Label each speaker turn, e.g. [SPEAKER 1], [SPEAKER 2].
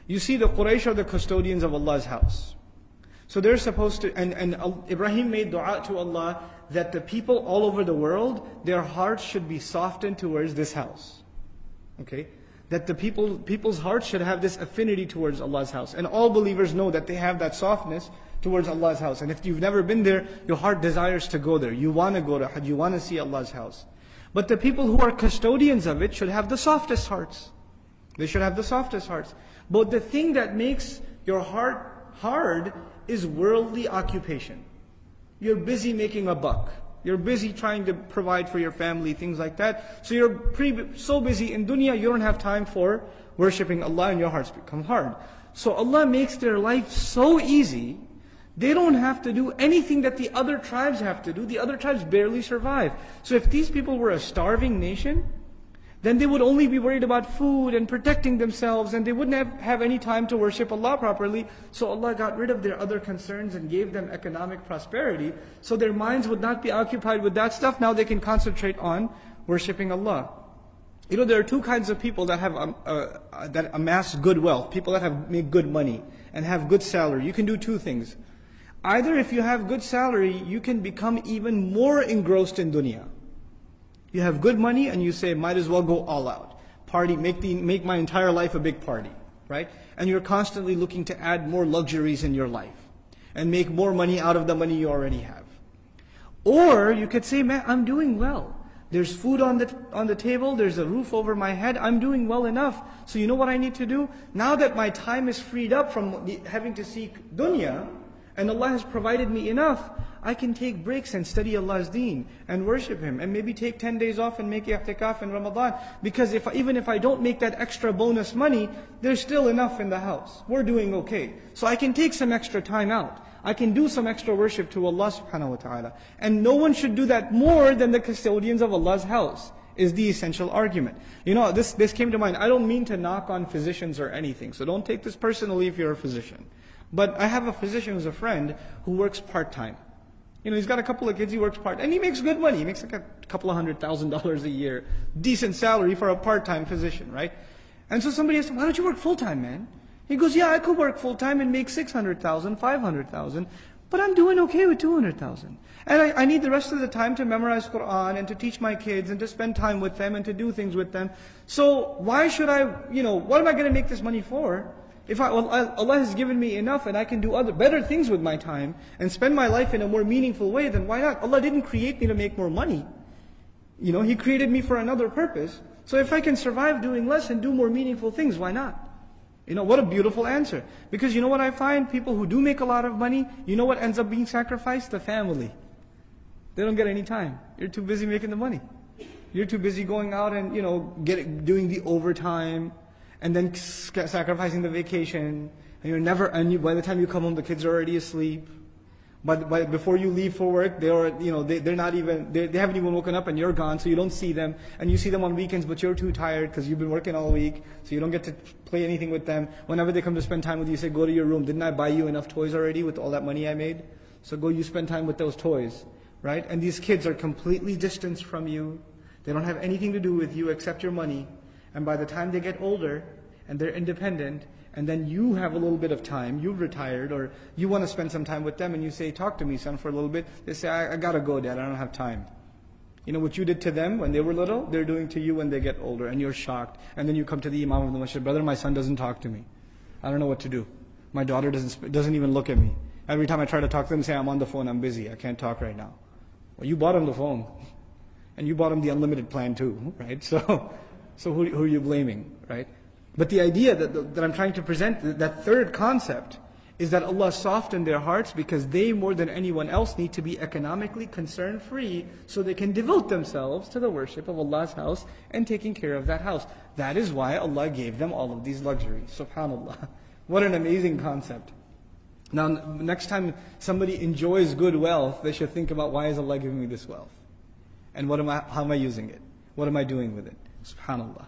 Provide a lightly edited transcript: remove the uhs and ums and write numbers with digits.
[SPEAKER 1] You see, the Quraysh are the custodians of Allah's house. So they're supposed to, and Ibrahim made dua to Allah that the people all over the world, their hearts should be softened towards this house. Okay? That the people's hearts should have this affinity towards Allah's house. And all believers know that they have that softness towards Allah's house. And if you've never been there, your heart desires to go there. You want to go to Hajj, you want to see Allah's house. But the people who are custodians of it should have the softest hearts. They should have the softest hearts. But the thing that makes your heart hard is worldly occupation. You're busy making a buck. You're busy trying to provide for your family, things like that. So you're so busy in dunya, you don't have time for worshipping Allah, and your hearts become hard. So Allah makes their life so easy, they don't have to do anything that the other tribes have to do. The other tribes barely survive. So if these people were a starving nation, then they would only be worried about food and protecting themselves, and they wouldn't have any time to worship Allah properly. So Allah got rid of their other concerns and gave them economic prosperity, so their minds would not be occupied with that stuff. Now they can concentrate on worshipping Allah. You know, there are two kinds of people that have that amass good wealth. People that make good money and have good salary. You can do two things. Either if you have good salary, you can become even more engrossed in dunya. You have good money and you say, might as well go all out. Party, make my entire life a big party, right? And you're constantly looking to add more luxuries in your life and make more money out of the money you already have. Or you could say, man, I'm doing well. There's food on the table, there's a roof over my head, I'm doing well enough. So you know what I need to do? Now that my time is freed up from having to seek dunya, and Allah has provided me enough, I can take breaks and study Allah's deen and worship Him, and maybe take 10 days off and make i'tikaf in Ramadan. Because even if I don't make that extra bonus money, there's still enough in the house. We're doing okay. So I can take some extra time out. I can do some extra worship to Allah subhanahu wa ta'ala. And no one should do that more than the custodians of Allah's house, is the essential argument. You know, this came to mind. I don't mean to knock on physicians or anything, so don't take this personally if you're a physician. But I have a physician who's a friend who works part-time. You know, he's got a couple of kids, he works and he makes good money. He makes like a couple of $100,000 a year. Decent salary for a part-time physician, right? And so somebody asked him, why don't you work full-time, man? He goes, yeah, I could work full-time and make 600,000, 500,000, but I'm doing okay with 200,000. And I need the rest of the time to memorize Quran and to teach my kids and to spend time with them and to do things with them. So why should I, what am I going to make this money for? If Allah has given me enough and I can do better things with my time and spend my life in a more meaningful way, then why not? Allah didn't create me to make more money. He created me for another purpose. So if I can survive doing less and do more meaningful things, why not? What a beautiful answer. Because you know what I find? People who do make a lot of money, you know what ends up being sacrificed? The family. They don't get any time. You're too busy making the money. You're too busy going out and, doing the overtime, and then sacrificing the vacation, and by the time you come home, the kids are already asleep. But before you leave for work, they haven't even woken up, and you're gone, so you don't see them. And you see them on weekends, but you're too tired because you've been working all week, so you don't get to play anything with them. Whenever they come to spend time with you, you say, go to your room. Didn't I buy you enough toys already with all that money I made? So go, you spend time with those toys, right? And these kids are completely distanced from you. They don't have anything to do with you except your money. And by the time they get older and they're independent, and then you have a little bit of time, you've retired, or you want to spend some time with them, and you say, talk to me, son, for a little bit. They say, I gotta go, Dad, I don't have time. What you did to them when they were little, they're doing to you when they get older, and you're shocked. And then you come to the Imam of the Masjid, brother, my son doesn't talk to me. I don't know what to do. My daughter doesn't even look at me. Every time I try to talk to them, say, I'm on the phone, I'm busy, I can't talk right now. Well, you bought him the phone. And you bought him the unlimited plan too, right? So who are you blaming, right? But the idea that I'm trying to present, that third concept, is that Allah softened their hearts because they, more than anyone else, need to be economically concern-free so they can devote themselves to the worship of Allah's house and taking care of that house. That is why Allah gave them all of these luxuries. SubhanAllah. What an amazing concept. Now, next time somebody enjoys good wealth, they should think about, why is Allah giving me this wealth? And how am I using it? What am I doing with it? SubhanAllah.